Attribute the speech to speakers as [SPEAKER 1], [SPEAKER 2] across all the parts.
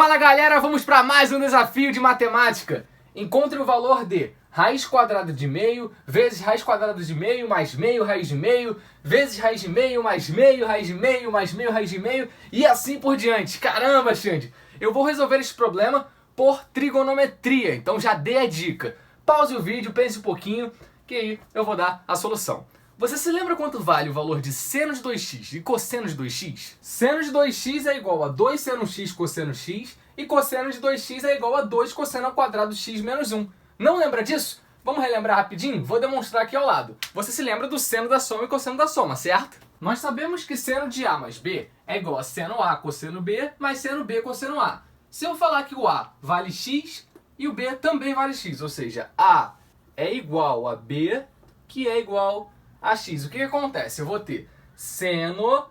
[SPEAKER 1] Fala galera, vamos para mais um desafio de matemática. Encontre o valor de raiz quadrada de meio vezes raiz quadrada de meio mais meio raiz de meio vezes raiz de meio mais meio raiz de meio mais meio raiz de meio e assim por diante. Caramba, Xande, eu vou resolver esse problema por trigonometria, então já dei a dica. Pause o vídeo, pense um pouquinho, que aí eu vou dar a solução. Você se lembra quanto vale o valor de seno de 2x e cosseno de 2x? Seno de 2x é igual a 2 seno x cosseno x e cosseno de 2x é igual a 2 cosseno ao quadrado x menos 1. Não lembra disso? Vamos relembrar rapidinho? Vou demonstrar aqui ao lado. Você se lembra do seno da soma e cosseno da soma, certo? Nós sabemos que seno de A mais B é igual a seno A cosseno B mais seno B cosseno A. Se eu falar que o A vale x e o B também vale x, ou seja, A é igual a B, que é igual a x. O que acontece? Eu vou ter seno,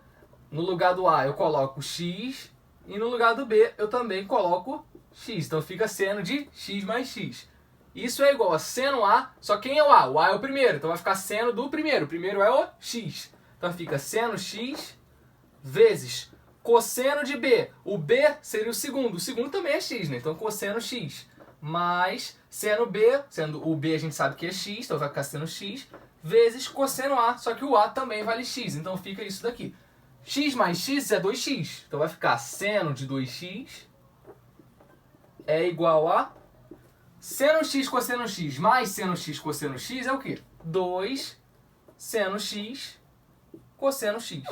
[SPEAKER 1] no lugar do A eu coloco x, e no lugar do B eu também coloco x. Então fica seno de x mais x. Isso é igual a seno A, só quem é o A? O A é o primeiro, então vai ficar seno do primeiro. O primeiro é o x. Então fica seno x vezes cosseno de B. O B seria o segundo também é x, né? Então cosseno x mais seno B, sendo o B a gente sabe que é x, então vai ficar seno x, vezes cosseno A, só que o A também vale x, então fica isso daqui. X mais x é 2x, então vai ficar seno de 2x é igual a seno x cosseno x mais seno x cosseno x é o quê? 2 seno x cosseno x.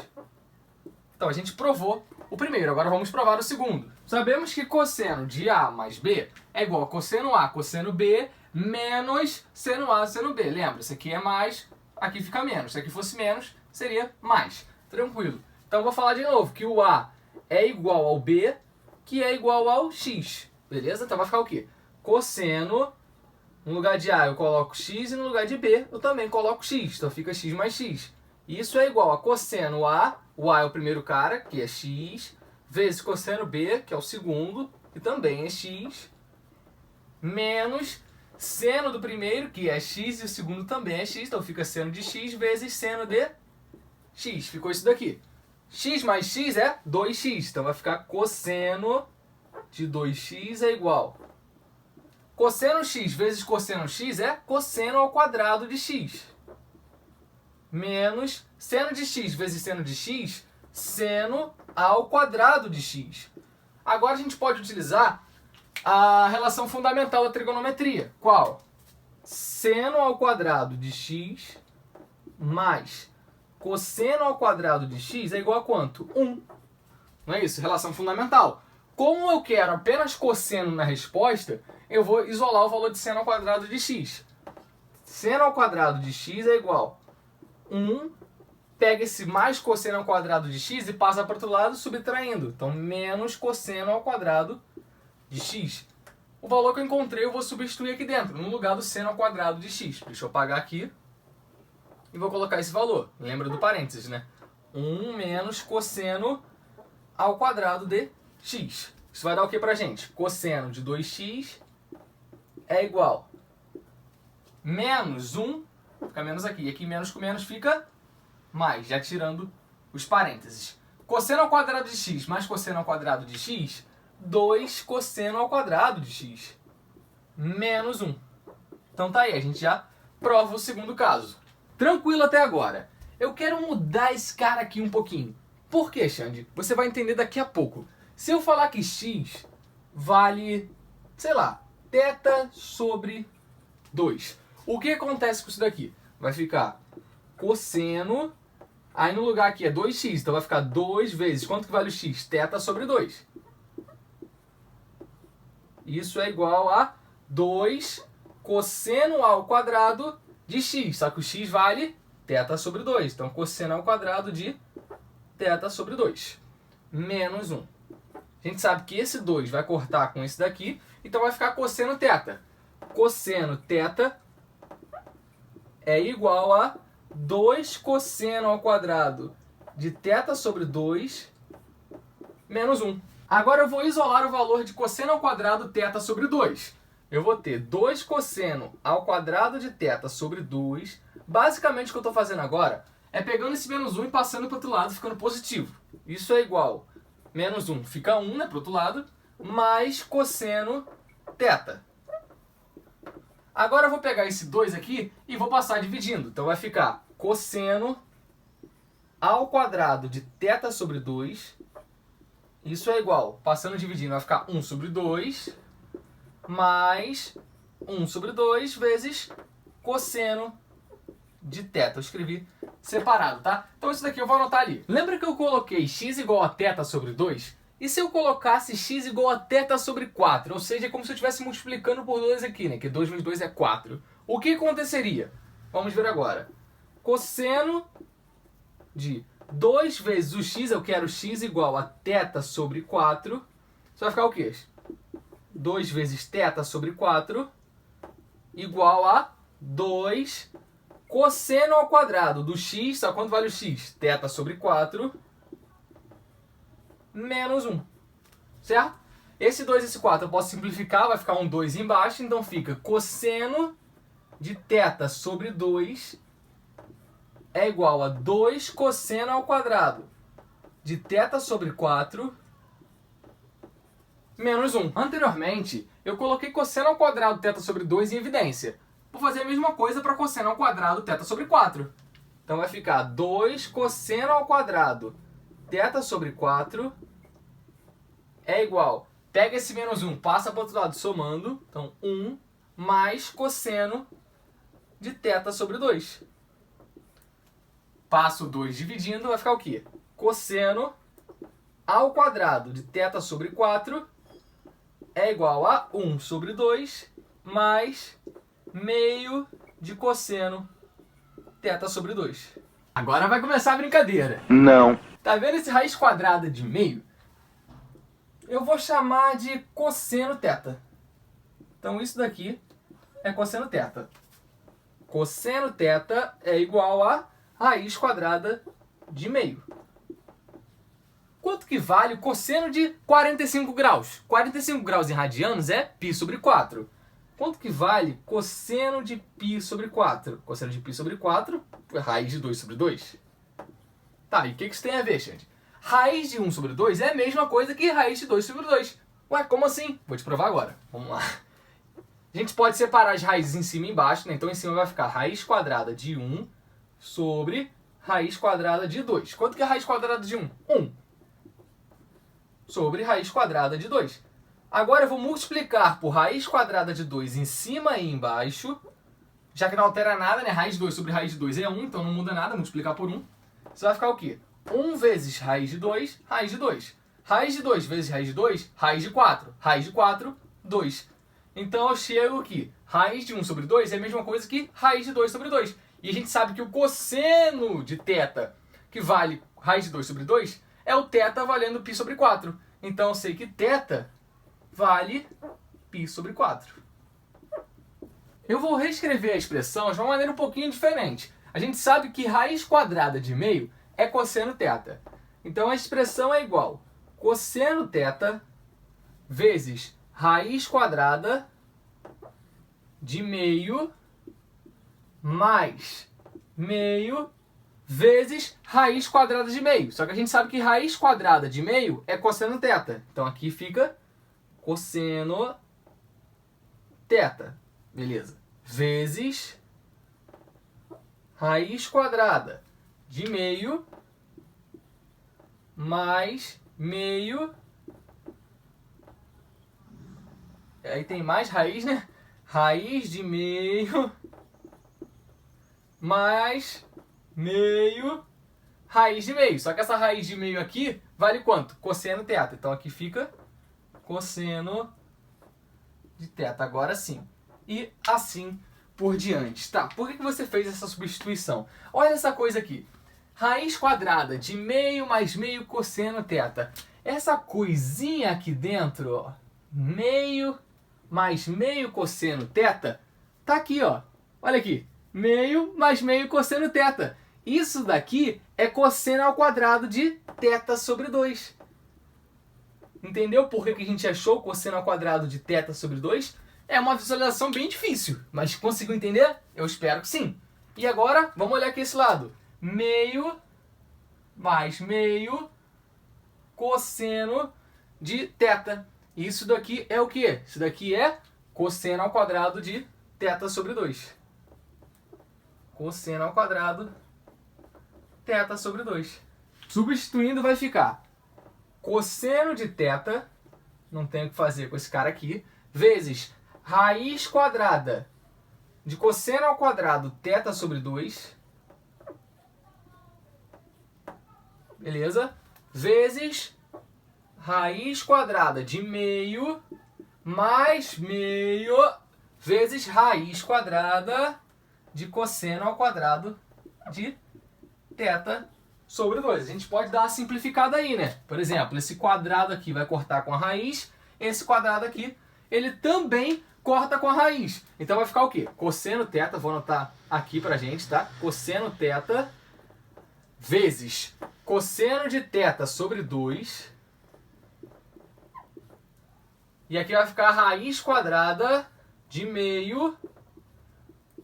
[SPEAKER 1] Então a gente provou o primeiro, agora vamos provar o segundo. Sabemos que cosseno de A mais B é igual a cosseno A cosseno B menos seno A seno B. Lembra, isso aqui é mais, aqui fica menos. Se aqui fosse menos, seria mais. Tranquilo. Então eu vou falar de novo que o A é igual ao B, que é igual ao x. Beleza? Então vai ficar o quê? Cosseno, no lugar de A eu coloco x e no lugar de B eu também coloco x. Então fica x mais x. Isso é igual a cosseno A, o A é o primeiro cara, que é x, vezes cosseno B, que é o segundo, que também é x, menos seno do primeiro, que é x, e o segundo também é x, então fica seno de x vezes seno de x. Ficou isso daqui. X mais x é 2x, então vai ficar cosseno de 2x é igual. Cosseno x vezes cosseno x é cosseno ao quadrado de x. Menos seno de x vezes seno de x, seno ao quadrado de x. Agora a gente pode utilizar a relação fundamental da trigonometria. Qual? Seno ao quadrado de x mais cosseno ao quadrado de x é igual a quanto? 1. Não é isso? Relação fundamental. Como eu quero apenas cosseno na resposta, eu vou isolar o valor de seno ao quadrado de x. Seno ao quadrado de x é igual a 1, pega esse mais cosseno ao quadrado de x e passa para o outro lado subtraindo. Então, menos cosseno ao quadrado de x. O valor que eu encontrei eu vou substituir aqui dentro, no lugar do seno ao quadrado de x. Deixa eu apagar aqui e vou colocar esse valor. Lembra do parênteses, né? 1 menos cosseno ao quadrado de x. Isso vai dar o que pra gente? Cosseno de 2x é igual menos 1, fica menos aqui, e aqui menos com menos fica mais, já tirando os parênteses. Cosseno ao quadrado de x mais cosseno ao quadrado de x, 2 cosseno ao quadrado de x, menos 1. Então tá aí, a gente já prova o segundo caso. Tranquilo até agora. Eu quero mudar esse cara aqui um pouquinho. Por quê, Xande? Você vai entender daqui a pouco. Se eu falar que x vale, sei lá, θ sobre 2, o que acontece com isso daqui? Vai ficar cosseno, aí no lugar aqui é 2x, então vai ficar 2 vezes, quanto que vale o x? θ sobre 2. Isso é igual a 2 cosseno ao quadrado de x, só que o x vale θ sobre 2, então cosseno ao quadrado de θ sobre 2, menos 1. A gente sabe que esse 2 vai cortar com esse daqui, então vai ficar cosseno θ. Cosseno θ é igual a 2 cosseno ao quadrado de θ sobre 2 menos 1. Agora eu vou isolar o valor de cosseno ao quadrado θ sobre 2. Eu vou ter 2 cosseno ao quadrado de θ sobre 2. Basicamente o que eu estou fazendo agora é pegando esse menos 1 e passando para o outro lado, ficando positivo. Isso é igual. Menos 1 fica 1, né, para o outro lado. mais cosseno θ. Agora eu vou pegar esse 2 aqui e vou passar dividindo. Então vai ficar cosseno ao quadrado de θ sobre 2. Isso é igual, passando dividindo, vai ficar 1 sobre 2 mais 1 sobre 2 vezes cosseno de θ. Eu escrevi separado, tá? Então isso daqui eu vou anotar ali. Lembra que eu coloquei x igual a θ sobre 2? E se eu colocasse x igual a θ sobre 4? Ou seja, é como se eu estivesse multiplicando por 2 aqui, né? Que 2 vezes 2 é 4. O que aconteceria? Vamos ver agora. Cosseno de 2 vezes o x, eu quero x igual a θ sobre 4. Isso vai ficar o quê? 2 vezes θ sobre 4 igual a 2 cosseno ao quadrado do x, sabe quanto vale o x? θ sobre 4 menos 1, certo? Esse 2 e esse 4 eu posso simplificar, vai ficar um 2 embaixo, então fica cosseno de θ sobre 2 é igual a 2 cosseno ao quadrado de θ sobre 4 menos 1. Anteriormente, eu coloquei cosseno ao quadrado θ sobre 2 em evidência. Vou fazer a mesma coisa para cosseno ao quadrado θ sobre 4. Então vai ficar 2 cosseno ao quadrado θ sobre 4 é igual, pega esse menos 1, passa para o outro lado somando, então 1 mais cosseno de θ sobre 2. Passo 2 dividindo, vai ficar o quê? Cosseno ao quadrado de θ sobre 4 é igual a 1 sobre 2 mais meio de cosseno θ sobre 2. Agora vai começar a brincadeira.
[SPEAKER 2] Não.
[SPEAKER 1] Tá vendo esse raiz quadrada de meio? Eu vou chamar de cosseno θ. Então isso daqui é cosseno θ. Cosseno θ é igual a raiz quadrada de meio. Quanto que vale o cosseno de 45 graus? 45 graus em radianos é π sobre 4. Quanto que vale cosseno de π sobre 4? Cosseno de π sobre 4 é raiz de 2 sobre 2. Tá, e o que isso tem a ver, gente? Raiz de 1 sobre 2 é a mesma coisa que raiz de 2 sobre 2. Ué, como assim? Vou te provar agora. Vamos lá. A gente pode separar as raízes em cima e embaixo, né? Então em cima vai ficar raiz quadrada de 1 sobre raiz quadrada de 2. Quanto que é raiz quadrada de 1? 1. Sobre raiz quadrada de 2. Agora eu vou multiplicar por raiz quadrada de 2 em cima e embaixo. Já que não altera nada, né? Raiz de 2 sobre raiz de 2 é 1, então não muda nada, multiplicar por 1. Isso vai ficar o quê? 1 vezes raiz de 2, raiz de 2. Raiz de 2 vezes raiz de 2, raiz de 4. Raiz de 4, 2. Então eu chego aqui. Raiz de 1 sobre 2 é a mesma coisa que raiz de 2 sobre 2. E a gente sabe que o cosseno de θ, que vale raiz de 2 sobre 2, é o θ valendo π sobre 4. Então eu sei que θ vale π sobre 4. Eu vou reescrever a expressão de uma maneira um pouquinho diferente. A gente sabe que raiz quadrada de meio é cosseno θ. Então a expressão é igual cosseno θ vezes raiz quadrada de meio mais meio vezes raiz quadrada de meio. Só que a gente sabe que raiz quadrada de meio é cosseno θ. Então aqui fica cosseno θ. Beleza. Vezes raiz quadrada de meio mais meio. Aí tem mais raiz, né? Raiz de meio mais meio raiz de meio. Só que essa raiz de meio aqui vale quanto? Cosseno θ. Então aqui fica cosseno de θ. Agora sim. E assim por diante. Tá, por que você fez essa substituição? Olha essa coisa aqui. Raiz quadrada de meio mais meio cosseno θ. Essa coisinha aqui dentro, ó, meio mais meio cosseno θ, tá aqui, ó. Olha aqui. Meio mais meio cosseno θ. Isso daqui é cosseno ao quadrado de θ sobre 2. Entendeu por que a gente achou cosseno ao quadrado de θ sobre 2? É uma visualização bem difícil, mas conseguiu entender? Eu espero que sim. E agora, vamos olhar aqui esse lado. Meio mais meio cosseno de θ. Isso daqui é o quê? Isso daqui é cosseno ao quadrado de θ sobre 2. Cosseno ao quadrado θ sobre 2. Substituindo vai ficar cosseno de θ, não tem o que fazer com esse cara aqui, vezes raiz quadrada de cosseno ao quadrado θ sobre 2, beleza? Vezes raiz quadrada de meio mais meio vezes raiz quadrada de cosseno ao quadrado de θ sobre 2. A gente pode dar uma simplificada aí, né? Por exemplo, esse quadrado aqui vai cortar com a raiz, esse quadrado aqui, ele também corta com a raiz. Então vai ficar o quê? Cosseno θ, vou anotar aqui pra gente, tá? Cosseno θ vezes cosseno de θ sobre 2. E aqui vai ficar a raiz quadrada de meio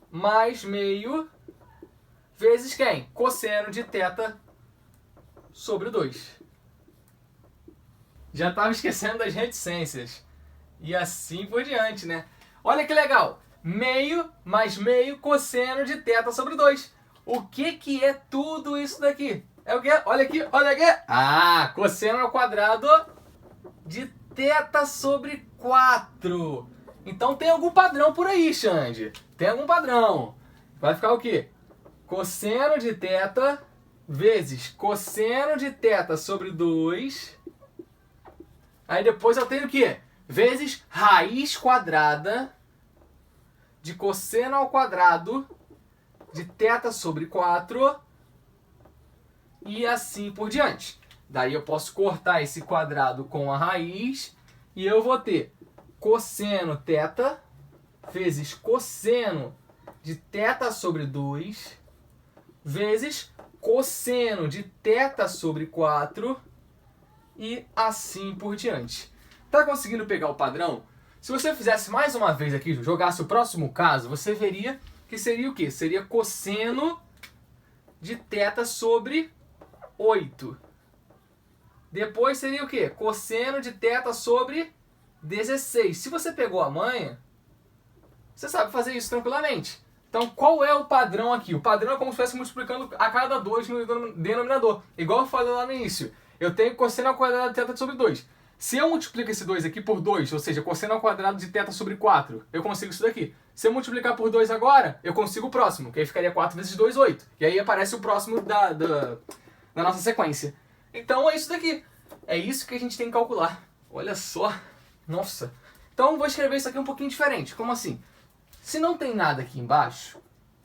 [SPEAKER 1] mais meio vezes quem? Cosseno de θ sobre 2. Já estava esquecendo das reticências. E assim por diante, né? Olha que legal. Meio mais meio cosseno de θ sobre 2. O que é tudo isso daqui? É o quê? Olha aqui, olha aqui. Ah, cosseno ao quadrado de θ sobre 4. Então tem algum padrão por aí, Xande. Tem algum padrão. Vai ficar o quê? Cosseno de θ vezes cosseno de θ sobre 2. Aí depois eu tenho o quê? Vezes raiz quadrada de cosseno ao quadrado de θ sobre 4. E assim por diante. Daí eu posso cortar esse quadrado com a raiz e eu vou ter cosseno θ vezes cosseno de θ sobre 2 vezes cosseno de θ sobre 4 e assim por diante. Tá conseguindo pegar o padrão? Se você fizesse mais uma vez aqui, jogasse o próximo caso, você veria que seria o quê? Seria cosseno de θ sobre 8. Depois seria o quê? Cosseno de θ sobre 16. Se você pegou a manha, você sabe fazer isso tranquilamente. Então, qual é o padrão aqui? O padrão é como se estivesse multiplicando a cada 2 no denominador. Igual eu falei lá no início. Eu tenho cosseno ao quadrado de θ sobre 2. Se eu multiplico esse 2 aqui por 2, ou seja, cosseno ao quadrado de θ sobre 4, eu consigo isso daqui. Se eu multiplicar por 2 agora, eu consigo o próximo, que aí ficaria 4 vezes 2, 8. E aí aparece o próximo da nossa sequência. Então é isso daqui. É isso que a gente tem que calcular. Olha só. Nossa. Então vou escrever isso aqui um pouquinho diferente. Como assim? Se não tem nada aqui embaixo,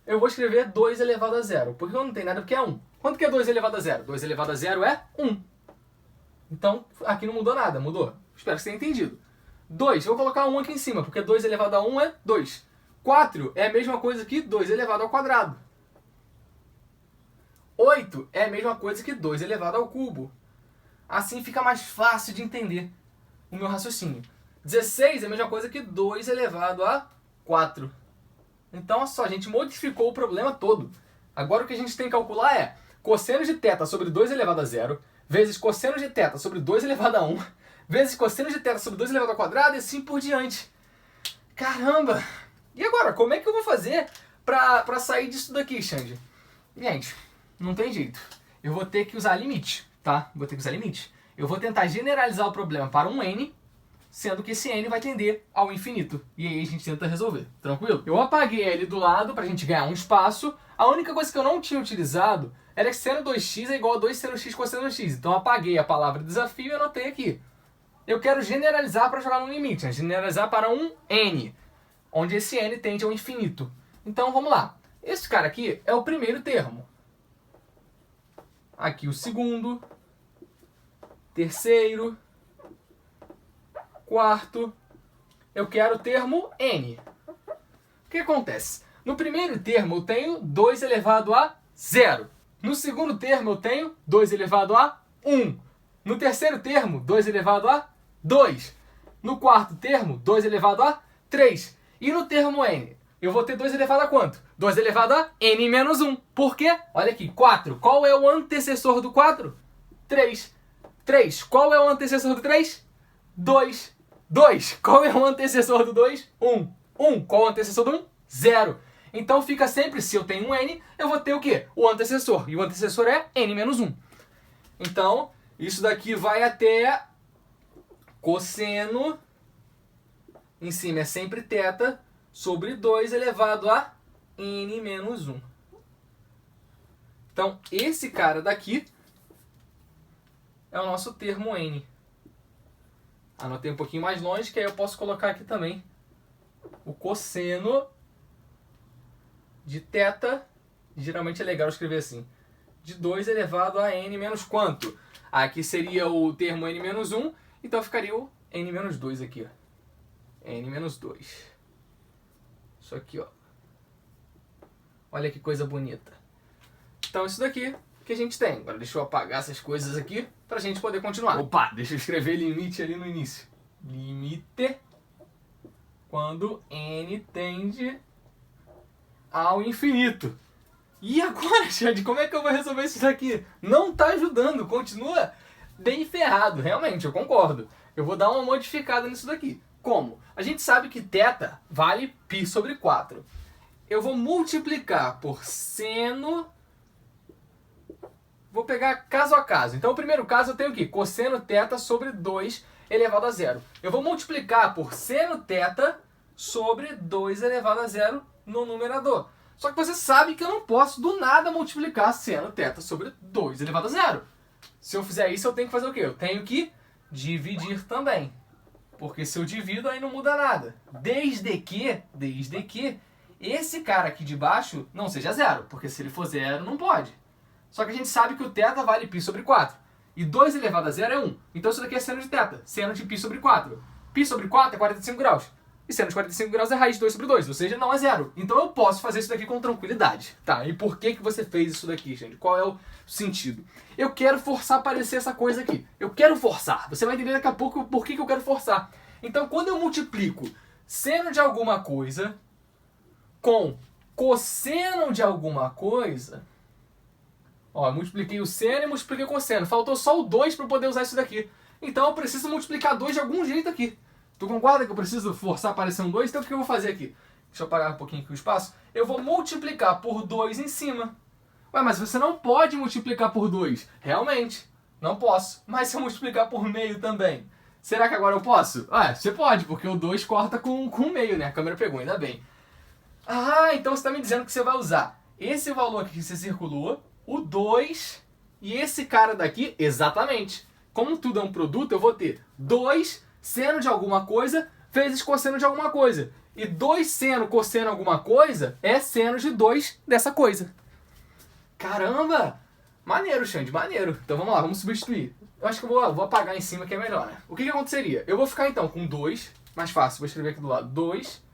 [SPEAKER 1] eu vou escrever 2 elevado a 0. Porque não tem nada, porque é 1. Quanto que é 2 elevado a 0? 2 elevado a 0 é 1. Então, aqui não mudou nada, mudou. Espero que você tenha entendido. 2, eu vou colocar 1 aqui em cima, porque 2 elevado a 1 é 2. 4 é a mesma coisa que 2 elevado ao quadrado. 8 é a mesma coisa que 2 elevado ao cubo. Assim fica mais fácil de entender o meu raciocínio. 16 é a mesma coisa que 2 elevado a 4. Então, olha só, a gente modificou o problema todo. Agora o que a gente tem que calcular é cosseno de θ sobre 2 elevado a 0, vezes cosseno de θ sobre 2 elevado a 1, vezes cosseno de θ sobre 2 elevado ao quadrado e assim por diante. Caramba! E agora, como é que eu vou fazer pra sair disso daqui, Xande? Gente, não tem jeito. Eu vou ter que usar limite, tá? Vou ter que usar limite. Eu vou tentar generalizar o problema para um n, sendo que esse n vai tender ao infinito. E aí a gente tenta resolver, tranquilo? Eu apaguei ele do lado pra gente ganhar um espaço. A única coisa que eu não tinha utilizado era que seno 2x é igual a 2 seno x cosseno x. Então eu apaguei a palavra desafio e anotei aqui. Eu quero generalizar para jogar no limite, né? Generalizar para um n, onde esse n tende ao infinito. Então vamos lá. Esse cara aqui é o primeiro termo. Aqui o segundo, terceiro, quarto. Eu quero o termo n. O que acontece? No primeiro termo eu tenho 2 elevado a 0. No segundo termo eu tenho 2 elevado a 1. No terceiro termo, 2 elevado a 2. No quarto termo, 2 elevado a 3. E no termo n, eu vou ter 2 elevado a quanto? 2 elevado a n menos 1. Por quê? Olha aqui, 4. Qual é o antecessor do 4? 3. 3. Qual é o antecessor do 3? 2. 2. Qual é o antecessor do 2? 1. 1. Qual é o antecessor do 1? 0. Então fica sempre, se eu tenho um n, eu vou ter o quê? O antecessor. E o antecessor é n menos 1. Então, isso daqui vai até cosseno, em cima é sempre θ, sobre 2 elevado a n menos 1. Então, esse cara daqui é o nosso termo n. Anotei um pouquinho mais longe, que aí eu posso colocar aqui também o cosseno de θ, geralmente é legal escrever assim, de 2 elevado a n menos quanto? Aqui seria o termo n menos 1, então ficaria o n menos 2 aqui, ó. N menos 2. Isso aqui, ó. Olha que coisa bonita. Então isso daqui que a gente tem. Agora deixa eu apagar essas coisas aqui pra gente poder continuar. Opa, deixa eu escrever limite ali no início. Limite quando n tende ao infinito. E agora, Xande, como é que eu vou resolver isso daqui? Não tá ajudando, continua bem ferrado. Realmente, eu concordo. Eu vou dar uma modificada nisso daqui. Como? A gente sabe que θ vale π sobre 4. Eu vou multiplicar por seno. Vou pegar caso a caso. Então, o primeiro caso eu tenho aqui, cosseno θ sobre 2 elevado a 0. Eu vou multiplicar por seno θ sobre 2 elevado a 0 no numerador. Só que você sabe que eu não posso do nada multiplicar seno θ sobre 2 elevado a 0. Se eu fizer isso, eu tenho que fazer o quê? Eu tenho que dividir também. Porque se eu divido, aí não muda nada. Desde que esse cara aqui de baixo não seja 0. Porque se ele for 0, não pode. Só que a gente sabe que o θ vale π sobre 4. E 2 elevado a 0 é 1. Então isso daqui é seno de θ. Seno de π sobre 4. Π sobre 4 é 45 graus. E seno de 45 graus é raiz de 2 sobre 2. Ou seja, não é 0. Então eu posso fazer isso daqui com tranquilidade. Tá, e por que você fez isso daqui, gente? Qual é o sentido? Eu quero forçar a aparecer essa coisa aqui. Eu quero forçar. Você vai entender daqui a pouco por que eu quero forçar. Então quando eu multiplico seno de alguma coisa com cosseno de alguma coisa... Ó, eu multipliquei o seno e multipliquei o cosseno. Faltou só o 2 para eu poder usar isso daqui. Então eu preciso multiplicar 2 de algum jeito aqui. Tu concorda que eu preciso forçar a aparecer um 2? Então o que eu vou fazer aqui? Deixa eu apagar um pouquinho aqui o espaço. Eu vou multiplicar por 2 em cima. Ué, mas você não pode multiplicar por 2. Realmente, não posso. Mas se eu multiplicar por meio também, será que agora eu posso? Ah, você pode, porque o 2 corta com meio, né? A câmera pegou, ainda bem. Ah, então você está me dizendo que você vai usar esse valor aqui que você circulou, o 2 e esse cara daqui, exatamente. Como tudo é um produto, eu vou ter 2 seno de alguma coisa vezes cosseno de alguma coisa. E 2 seno cosseno alguma coisa é seno de 2 dessa coisa. Caramba! Maneiro, Xande, maneiro. Então vamos lá, vamos substituir. Eu acho que eu vou apagar em cima que é melhor, né? O que aconteceria? Eu vou ficar então com 2, mais fácil, vou escrever aqui do lado, 2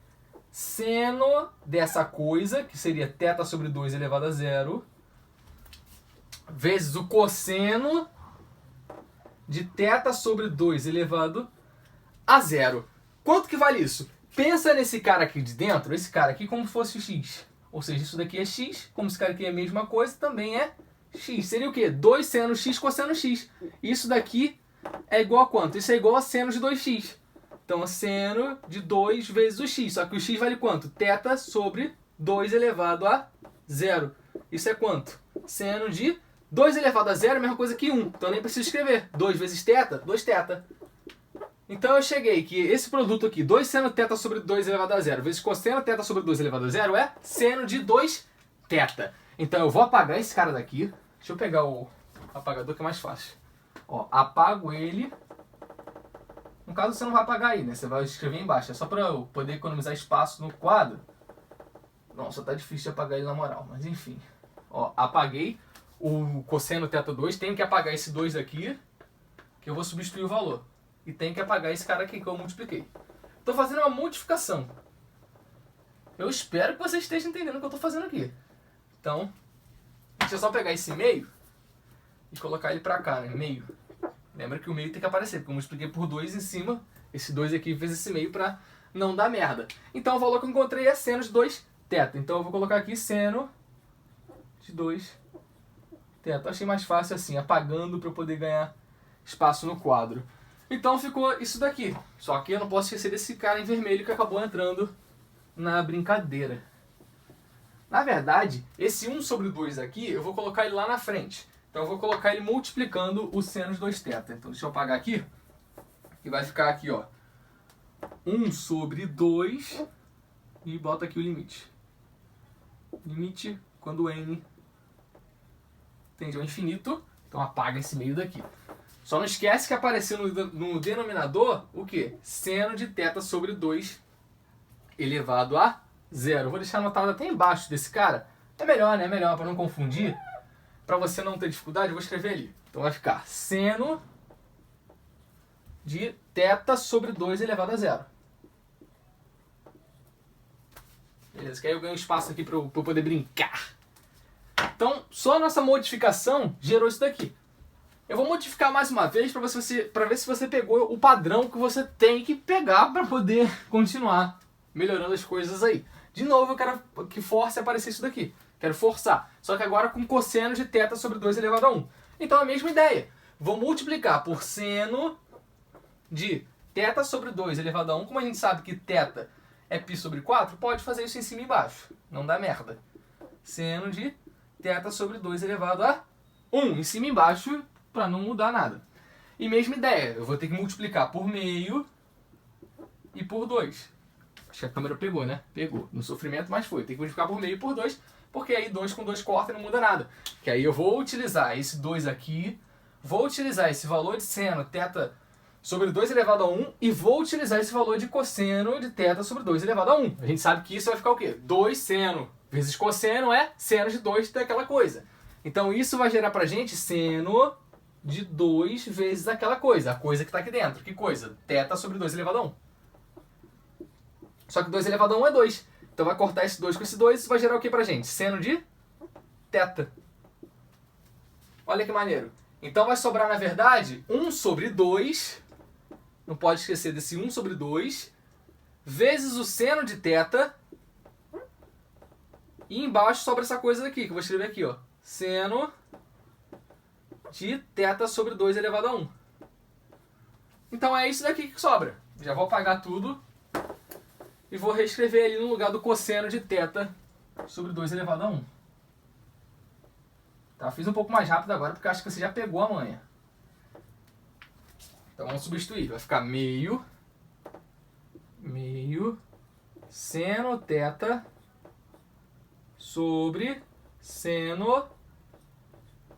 [SPEAKER 1] seno dessa coisa, que seria θ sobre 2 elevado a 0, vezes o cosseno de θ sobre 2 elevado a 0. Quanto que vale isso? Pensa nesse cara aqui de dentro, esse cara aqui como se fosse x. Ou seja, isso daqui é x, como esse cara aqui é a mesma coisa, também é x. Seria o quê? 2 seno x cosseno x. Isso daqui é igual a quanto? Isso é igual a seno de 2x. Então, é seno de 2 vezes o x. Só que o x vale quanto? θ sobre 2 elevado a 0. Isso é quanto? Seno de 2 elevado a 0 é a mesma coisa que 1. Então, eu nem preciso escrever. 2 vezes θ, 2θ. Então, eu cheguei que esse produto aqui, 2 seno θ sobre 2 elevado a 0, vezes cosseno θ sobre 2 elevado a 0, é seno de 2θ. Então, eu vou apagar esse cara daqui. Deixa eu pegar o apagador que é mais fácil. Ó, apago ele. No caso, você não vai apagar aí, né? Você vai escrever embaixo. É só para eu poder economizar espaço no quadro. Nossa, tá difícil de apagar ele na moral, mas enfim. Ó, apaguei o cosseno θ2. Tenho que apagar esse 2 aqui, que eu vou substituir o valor. E tenho que apagar esse cara aqui que eu multipliquei. Estou fazendo uma modificação. Eu espero que você esteja entendendo o que eu estou fazendo aqui. Então, deixa eu só pegar esse meio e colocar ele para cá, né? Meio. Lembra que o meio tem que aparecer, porque eu multipliquei por 2 em cima. Esse 2 aqui fez esse meio para não dar merda. Então, o valor que eu encontrei é seno de 2θ. Então, eu vou colocar aqui seno de 2θ. Eu achei mais fácil assim, apagando para eu poder ganhar espaço no quadro. Então ficou isso daqui. Só que eu não posso esquecer desse cara em vermelho que acabou entrando na brincadeira. Na verdade, esse 1 sobre 2 aqui, eu vou colocar ele lá na frente. Então eu vou colocar ele multiplicando o seno de 2θ. Então deixa eu apagar aqui. E vai ficar aqui, ó. 1 sobre 2 e bota aqui o limite. Limite quando n tende ao infinito. Então apaga esse meio daqui. Só não esquece que apareceu no denominador o quê? Seno de θ sobre 2 elevado a 0. Eu vou deixar anotado até embaixo desse cara. É melhor, né? É melhor para não confundir. Para você não ter dificuldade, eu vou escrever ali. Então vai ficar seno de θ sobre 2 elevado a 0. Beleza, que aí eu ganho espaço aqui para eu poder brincar. Então, só a nossa modificação gerou isso daqui. Eu vou modificar mais uma vez para ver se você pegou o padrão que você tem que pegar para poder continuar melhorando as coisas aí. De novo, eu quero que force aparecer isso daqui. Quero forçar. Só que agora com cosseno de θ sobre 2 elevado a 1. Então, a mesma ideia. Vou multiplicar por seno de θ sobre 2 elevado a 1. Como a gente sabe que θ é π sobre 4, pode fazer isso em cima e embaixo. Não dá merda. Seno de θ sobre 2 elevado a 1. Em cima e embaixo, para não mudar nada. E mesma ideia. Eu vou ter que multiplicar por meio e por 2. Acho que a câmera pegou, né? Pegou. No sofrimento, mas foi. Tem que multiplicar por meio e por 2, porque aí 2 com 2 corta e não muda nada. Que aí eu vou utilizar esse 2 aqui, vou utilizar esse valor de seno θ sobre 2 elevado a 1 e vou utilizar esse valor de cosseno de θ sobre 2 elevado a 1. A gente sabe que isso vai ficar o quê? 2 seno vezes cosseno é seno de 2 daquela coisa. Então isso vai gerar pra gente seno de 2 vezes aquela coisa. A coisa que está aqui dentro. Que coisa? θ sobre 2 elevado a 1. Só que 2 elevado a 1 é 2. Então vai cortar esse 2 com esse 2. Isso vai gerar o que pra gente? Seno de θ. Olha que maneiro. Então vai sobrar, na verdade, 1 sobre 2. Não pode esquecer desse 1 sobre 2. Vezes o seno de θ. E embaixo sobra essa coisa daqui, que eu vou escrever aqui, ó. Seno de θ sobre 2 elevado a 1. Então é isso daqui que sobra. Já vou apagar tudo. E vou reescrever ali no lugar do cosseno de θ sobre 2 elevado a 1. Tá, fiz um pouco mais rápido agora, porque acho que você já pegou a manha. Então vamos substituir. Vai ficar meio seno θ sobre seno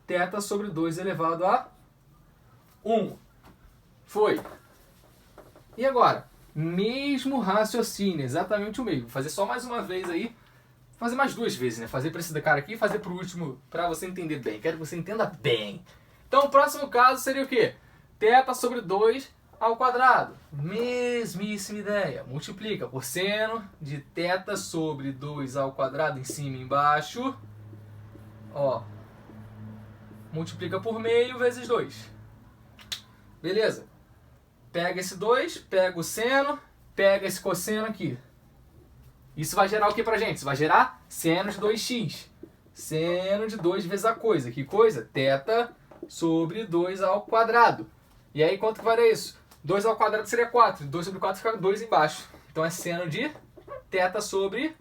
[SPEAKER 1] θ sobre 2 elevado a 1. Foi. E agora? Mesmo raciocínio, exatamente o mesmo. Vou fazer só mais uma vez aí. Vou fazer mais 2 vezes, né? Fazer para esse cara aqui e fazer para o último, para você entender bem. Quero que você entenda bem. Então o próximo caso seria o quê? θ sobre 2 ao quadrado. Mesmíssima ideia. Multiplica por seno de θ sobre 2 ao quadrado em cima e embaixo. Ó. Multiplica por meio vezes 2. Beleza. Pega esse 2, pega o seno, pega esse cosseno aqui. Isso vai gerar o que pra gente? Isso vai gerar seno de 2x. Seno de 2 vezes a coisa. Que coisa? θ sobre 2 ao quadrado. E aí quanto que vai dar isso? 2 ao quadrado seria 4. 2 sobre 4 fica 2 embaixo. Então é seno de θ sobre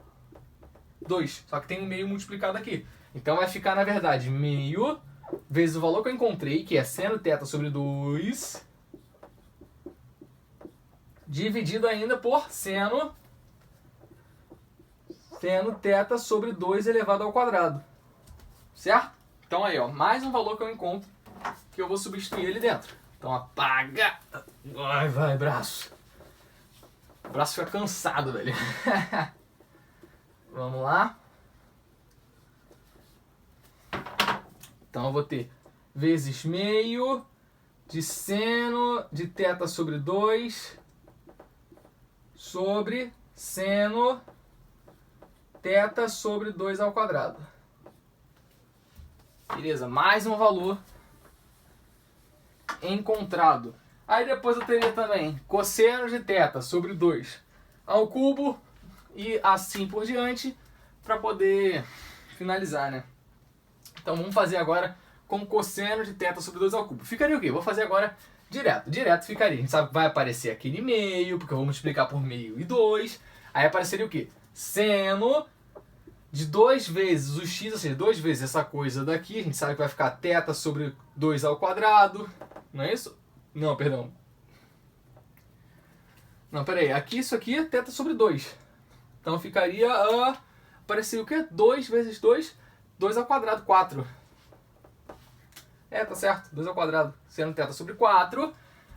[SPEAKER 1] 2. Só que tem um meio multiplicado aqui. Então vai ficar, na verdade, meio vezes o valor que eu encontrei, que é seno θ sobre 2, dividido ainda por seno θ sobre 2 elevado ao quadrado. Certo? Então aí, ó, mais um valor que eu encontro que eu vou substituir ele dentro. Então apaga. Vai, braço. O braço fica cansado, velho. Vamos lá. Então eu vou ter vezes meio de seno de θ sobre 2 sobre seno θ sobre 2 ao quadrado. Beleza, mais um valor encontrado. Aí depois eu teria também cosseno de θ sobre 2 ao cubo e assim por diante para poder finalizar, né? Então vamos fazer agora com cosseno de θ sobre 2 ao cubo. Ficaria o quê? Vou fazer agora Direto ficaria. A gente sabe que vai aparecer aquele meio, porque eu vou multiplicar por meio e 2. Aí apareceria o quê? Seno de 2 vezes o x, ou seja, 2 vezes essa coisa daqui. A gente sabe que vai ficar θ sobre 2 ao quadrado. Não é isso? Não, perdão. Não, peraí. Aqui, isso aqui é θ sobre 2. Então ficaria... apareceria o quê? 2 vezes 2. 2 ao quadrado, 4. Tá certo. 2 ao quadrado. Seno θ sobre 4.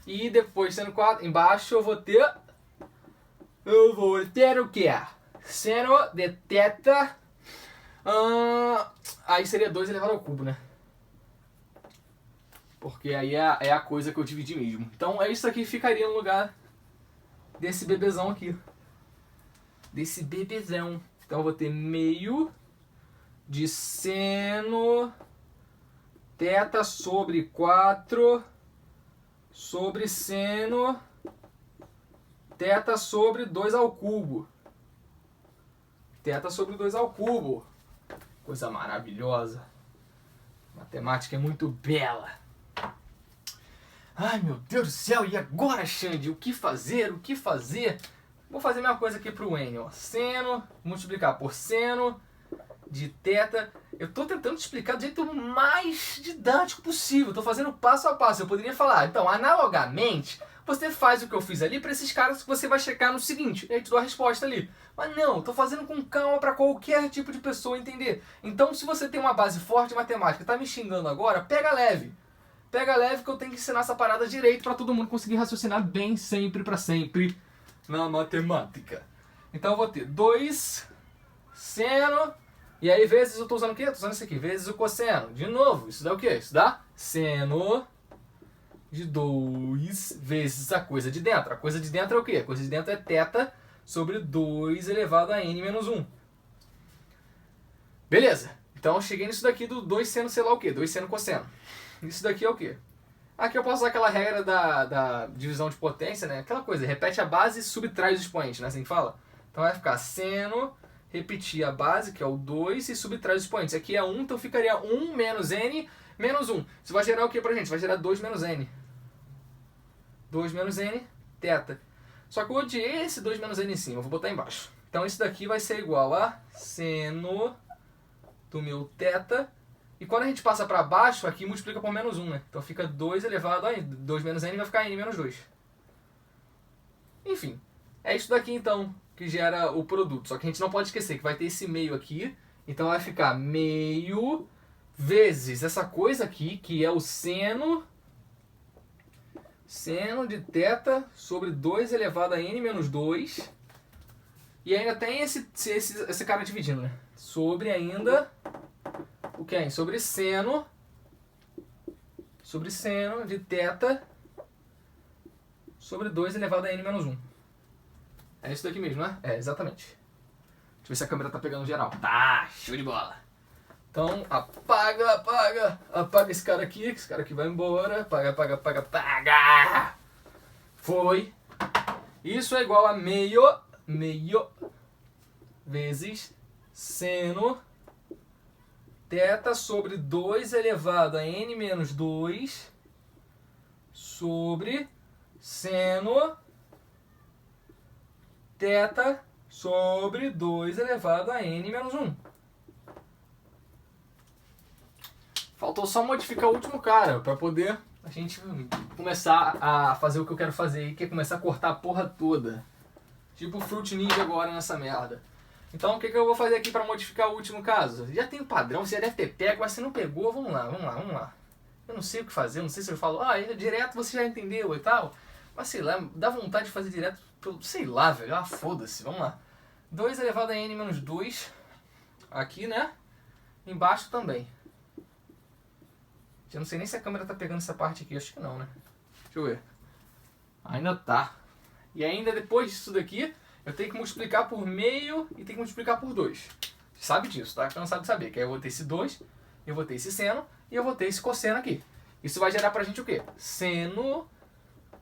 [SPEAKER 1] E depois, seno 4, embaixo eu vou ter... o quê? Seno de θ... aí seria 2 elevado ao cubo, né? Porque aí é a coisa que eu dividi mesmo. Então é isso aqui que ficaria no lugar desse bebezão aqui. Desse bebezão. Então eu vou ter meio de seno θ sobre 4 sobre seno θ sobre 2 ao cubo. Θ sobre 2 ao cubo. Coisa maravilhosa. Matemática é muito bela. Ai, meu Deus do céu. E agora, Xande? O que fazer? O que fazer? Vou fazer a mesma coisa aqui para o N. Ó. Seno, multiplicar por seno de θ. Eu estou tentando te explicar do jeito mais didático possível. Estou fazendo passo a passo. Eu poderia falar, então, analogamente, você faz o que eu fiz ali para esses caras que você vai checar no seguinte. E aí te dou a resposta ali. Mas não, estou fazendo com calma para qualquer tipo de pessoa entender. Então, se você tem uma base forte de matemática e está me xingando agora, pega leve. Pega leve que eu tenho que ensinar essa parada direito para todo mundo conseguir raciocinar bem sempre para sempre na matemática. Então eu vou ter 2 seno, e aí vezes eu estou usando o quê? Estou usando isso aqui, vezes o cosseno. De novo, isso dá o quê? Isso dá seno de 2 vezes a coisa de dentro. A coisa de dentro é o quê? A coisa de dentro é θ sobre 2 elevado a n menos 1. Beleza. Então eu cheguei nisso daqui do 2 seno sei lá o quê? 2 seno cosseno. Isso daqui é o quê? Aqui eu posso usar aquela regra da divisão de potência, né? Aquela coisa, repete a base e subtrai os expoentes, né? Assim que fala. Então vai ficar seno, repetir a base, que é o 2, e subtrai os expoentes. Aqui é 1, então ficaria 1 menos n menos 1. Isso vai gerar o que pra gente? Vai gerar 2 menos n. 2 menos n, θ. Só que eu odiei esse 2 menos n em cima, eu vou botar embaixo. Então isso daqui vai ser igual a seno do meu θ. E quando a gente passa para baixo, aqui multiplica por menos 1, né? Então fica 2 elevado a 2 menos n vai ficar n menos 2. Enfim, é isso daqui então que gera o produto. Só que a gente não pode esquecer que vai ter esse meio aqui. Então vai ficar meio vezes essa coisa aqui, que é o seno de θ sobre 2 elevado a n menos 2. E ainda tem esse cara dividindo, né? Sobre ainda... o que é? Sobre seno de θ sobre 2 elevado a n menos 1. É isso daqui mesmo, né? É, exatamente. Deixa eu ver se a câmera tá pegando geral. Tá, show de bola. Então, apaga esse cara aqui, que esse cara aqui vai embora. Apaga. Foi. Isso é igual a meio vezes seno θ sobre 2 elevado a n menos 2 sobre seno θ sobre 2 elevado a n menos 1. Faltou só modificar o último cara para poder a gente começar a fazer o que eu quero fazer, que é começar a cortar a porra toda. Tipo Fruit Ninja agora nessa merda. Então o que eu vou fazer aqui para modificar o último caso? Já tem um padrão, você já deve ter pego, mas se não pegou, vamos lá. Eu não sei o que fazer, não sei se eu falo, direto você já entendeu e tal. Mas sei lá, dá vontade de fazer direto, sei lá, velho, foda-se, vamos lá. 2 elevado a n menos 2, aqui, né? Embaixo também. Eu não sei nem se a câmera tá pegando essa parte aqui, acho que não, né? Deixa eu ver. Ainda tá. E ainda depois disso daqui, eu tenho que multiplicar por meio e tenho que multiplicar por 2. Você sabe disso, tá? Cansado de saber. Que aí eu vou ter esse 2, eu vou ter esse seno e eu vou ter esse cosseno aqui. Isso vai gerar pra gente o quê? Seno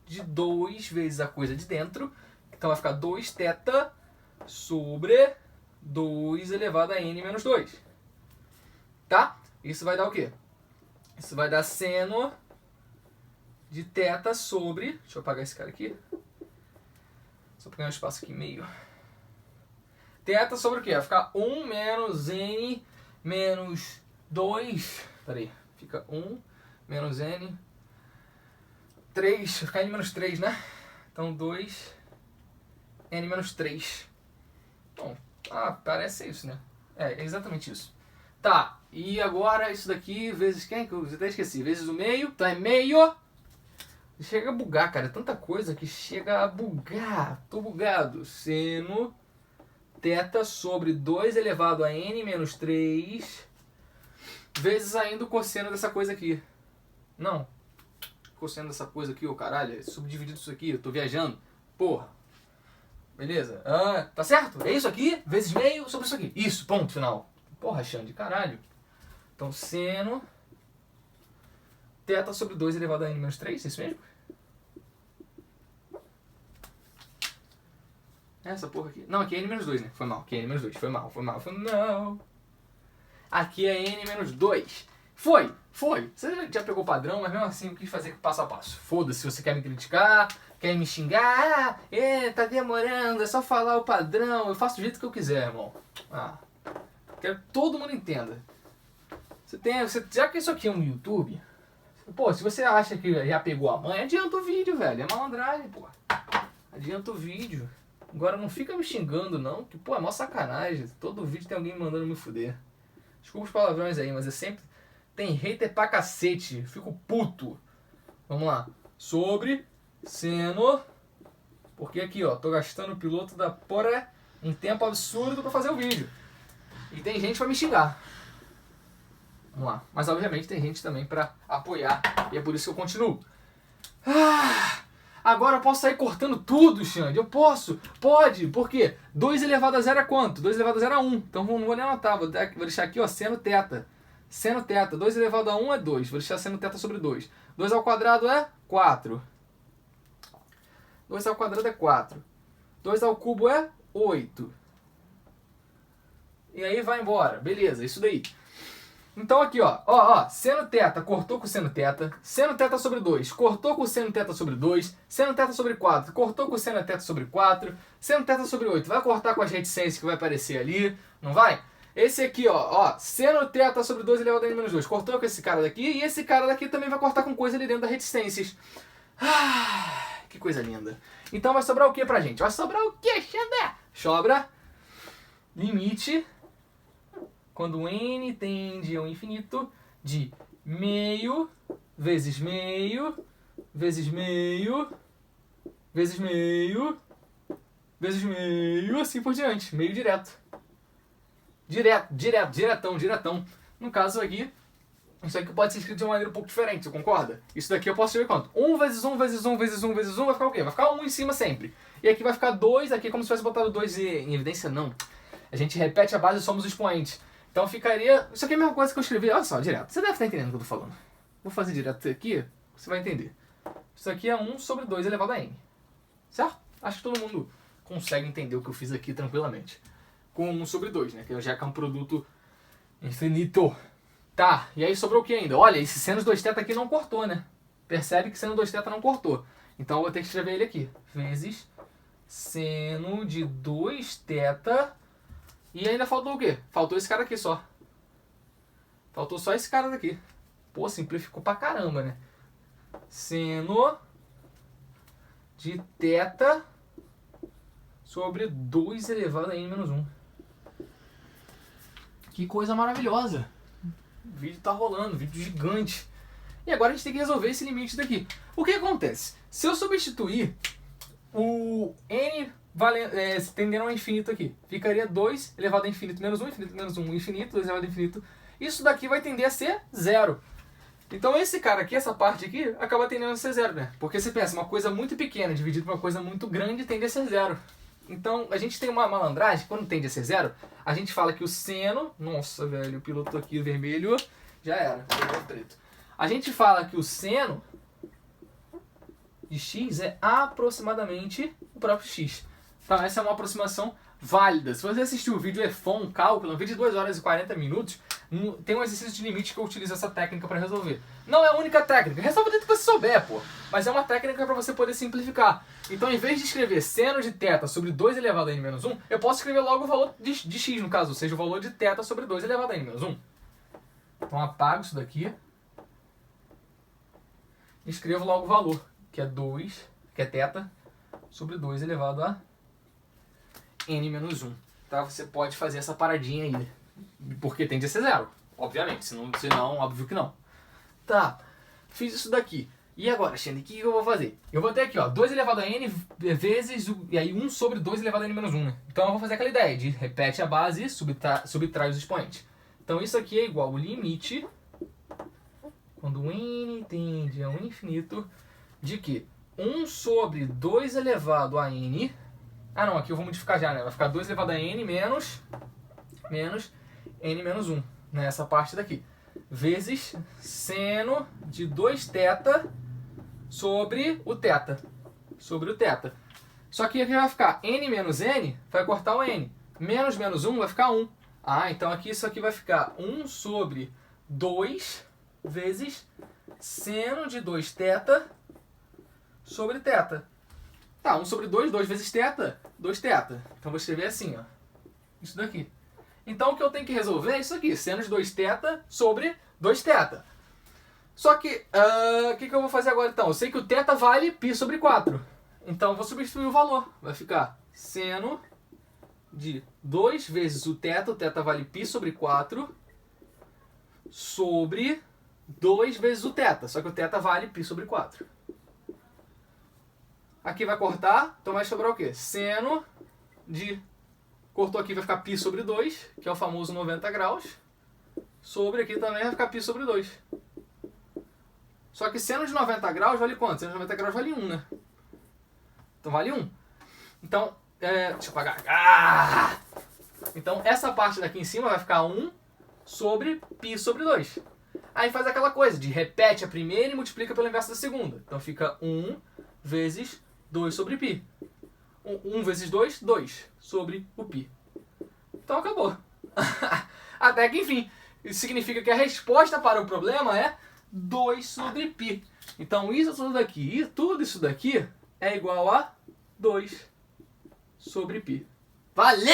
[SPEAKER 1] de 2 vezes a coisa de dentro. Então vai ficar 2θ sobre 2 elevado a n menos 2. Tá? Isso vai dar o quê? Isso vai dar seno de θ sobre... Deixa eu apagar esse cara aqui. Só pra ganhar um espaço aqui meio. Θ sobre o quê? Vai ficar 1 menos n menos 2. Peraí. Fica 1 menos n. 3. Vai ficar n menos 3, né? Então 2 n menos 3. Bom, parece isso, né? É exatamente isso. Tá, e agora isso daqui vezes quem? Que eu até esqueci. Vezes o meio. Então é meio. Chega a bugar, cara. É tanta coisa que chega a bugar. Tô bugado. Seno θ sobre 2 elevado a n menos 3 vezes ainda o cosseno dessa coisa aqui. Não. Cosseno dessa coisa aqui, ô caralho. É subdividido isso aqui. Eu tô viajando. Porra. Beleza? Tá certo? É isso aqui vezes meio sobre isso aqui. Isso, ponto final. Porra, Xande, caralho. Então, seno θ sobre 2 elevado a n menos 3, é isso mesmo? Essa porra aqui. Não, aqui é n menos 2, né? Foi mal. Aqui é n menos 2. Foi mal. Aqui é n menos 2. Foi. Você já pegou o padrão, mas mesmo assim eu quis fazer passo a passo. Foda-se, se você quer me criticar, quer me xingar. Tá demorando, é só falar o padrão. Eu faço do jeito que eu quiser, irmão. Quero que todo mundo entenda. Já que isso aqui é um YouTube, pô, se você acha que já pegou a mãe, adianta o vídeo, velho. É malandragem, pô. Adianta o vídeo. Agora não fica me xingando, não, que, pô, é mó sacanagem. Todo vídeo tem alguém mandando me fuder. Desculpa os palavrões aí, mas é sempre... Tem hater pra cacete. Fico puto. Vamos lá. Sobre seno... Porque aqui, ó, tô gastando o piloto da porra um tempo absurdo pra fazer o vídeo. E tem gente pra me xingar. Vamos lá. Mas, obviamente, tem gente também pra apoiar. E é por isso que eu continuo. Agora eu posso sair cortando tudo, Xande. Eu posso. Pode. Por quê? 2 elevado a 0 é quanto? 2 elevado a 0 é 1. Então não vou nem anotar. Vou deixar aqui, ó, seno θ. Seno θ. 2 elevado a 1 é 2. Vou deixar seno θ sobre 2. 2 ao quadrado é 4. 2 ao quadrado é 4. 2 ao cubo é 8. E aí vai embora. Beleza, isso daí. Então aqui, ó, seno θ cortou com seno θ, seno θ sobre 2 cortou com seno θ sobre 2, seno θ sobre 4 cortou com seno θ sobre 4, seno θ sobre 8 vai cortar com as reticências que vai aparecer ali, não vai? Esse aqui, ó, seno θ sobre 2 elevado a n menos 2 cortou com esse cara daqui e esse cara daqui também vai cortar com coisa ali dentro das reticências. Que coisa linda. Então vai sobrar o que pra gente? Vai sobrar o que, Xandé? Sobra limite... Quando n tende ao infinito, de meio, vezes meio, vezes meio, vezes meio, vezes meio, assim por diante. Meio direto. Diretão. No caso aqui, isso aqui pode ser escrito de uma maneira um pouco diferente, você concorda? Isso daqui eu posso escrever quanto? 1 vezes 1 vezes 1 vezes 1 vezes 1 vai ficar o quê? Vai ficar 1 em cima sempre. E aqui vai ficar 2, aqui é como se tivesse botado 2 em evidência, não. A gente repete a base e somos os expoentes. Então ficaria... Isso aqui é a mesma coisa que eu escrevi. Olha só, direto. Você deve estar entendendo o que eu estou falando. Vou fazer direto aqui, você vai entender. Isso aqui é 1 sobre 2 elevado a n. Certo? Acho que todo mundo consegue entender o que eu fiz aqui tranquilamente. Com 1 sobre 2, né? Que já é um produto infinito. Tá, e aí sobrou o que ainda? Olha, esse seno 2θ aqui não cortou, né? Percebe que seno 2θ não cortou. Então eu vou ter que escrever ele aqui. Vezes seno de 2θ... E ainda faltou o quê? Faltou esse cara aqui só. Faltou só esse cara daqui. Pô, simplificou pra caramba, né? Seno de θ sobre 2 elevado a n menos 1. Que coisa maravilhosa. O vídeo tá rolando, vídeo gigante. E agora a gente tem que resolver esse limite daqui. O que acontece? Se eu substituir o n... tendendo ao infinito aqui. Ficaria 2 elevado a infinito menos 1, infinito menos 1, infinito, 2 elevado a infinito. Isso daqui vai tender a ser 0. Então esse cara aqui, essa parte aqui, acaba tendendo a ser 0, né? Porque você pensa, uma coisa muito pequena dividida por uma coisa muito grande tende a ser 0. Então a gente tem uma malandragem, quando tende a ser 0, a gente fala que o seno... Nossa, velho, o piloto aqui vermelho já era, pegou preto. A gente fala que o seno de x é aproximadamente o próprio x. Então essa é uma aproximação válida. Se você assistiu o vídeo EFON, cálculo, um vídeo de 2 horas e 40 minutos, tem um exercício de limite que eu utilizo essa técnica para resolver. Não é a única técnica, resolve dentro que você souber, pô. Mas é uma técnica para você poder simplificar. Então, em vez de escrever seno de θ sobre 2 elevado a n menos 1, eu posso escrever logo o valor de x, no caso, ou seja, o valor de θ sobre 2 elevado a n menos 1. Então, apago isso daqui. E escrevo logo o valor, que é 2, que é θ, sobre 2 elevado a n menos 1. Tá? Você pode fazer essa paradinha aí, porque tende a ser zero, obviamente, senão óbvio que não. Tá, fiz isso daqui. E agora, Alexandre, o que eu vou fazer? Eu vou ter aqui, ó, 2 elevado a n vezes, e aí 1 sobre 2 elevado a n menos 1, né? Então eu vou fazer aquela ideia de repete a base e subtrai os expoentes. Então isso aqui é igual ao limite, quando o n tende ao infinito, de que 1 sobre 2 elevado a n... Ah não, aqui eu vou modificar já, né? Vai ficar 2 elevado a n menos n menos 1, né? Essa parte daqui. Vezes seno de 2θ sobre o θ. Sobre o θ. Só que aqui vai ficar n menos n, vai cortar o n. Menos menos 1 vai ficar 1. Ah, então aqui isso aqui vai ficar 1 sobre 2 vezes seno de 2θ sobre θ. Tá, 1 sobre 2, 2 vezes θ, 2θ. Então vou escrever assim, ó. Isso daqui. Então o que eu tenho que resolver é isso aqui, seno de 2θ sobre 2θ. Só que, o que eu vou fazer agora então? Eu sei que o θ vale π sobre 4. Então eu vou substituir o valor. Vai ficar seno de 2 vezes o θ vale π sobre 4, sobre 2 vezes o θ. Só que o θ vale π sobre 4. Aqui vai cortar, então vai sobrar o quê? Seno de... Cortou aqui, vai ficar π sobre 2, que é o famoso 90 graus. Sobre aqui também vai ficar π sobre 2. Só que seno de 90 graus vale quanto? Seno de 90 graus vale 1, né? Então vale 1. Então, deixa eu apagar. Então essa parte daqui em cima vai ficar 1 sobre π sobre 2. Aí faz aquela coisa de repete a primeira e multiplica pelo inverso da segunda. Então fica 1 vezes 2 sobre π. 1 vezes 2, 2 sobre o π. Então acabou. Até que enfim. Isso significa que a resposta para o problema é 2 sobre π. Então isso tudo daqui e tudo isso daqui é igual a 2 sobre π. Valeu!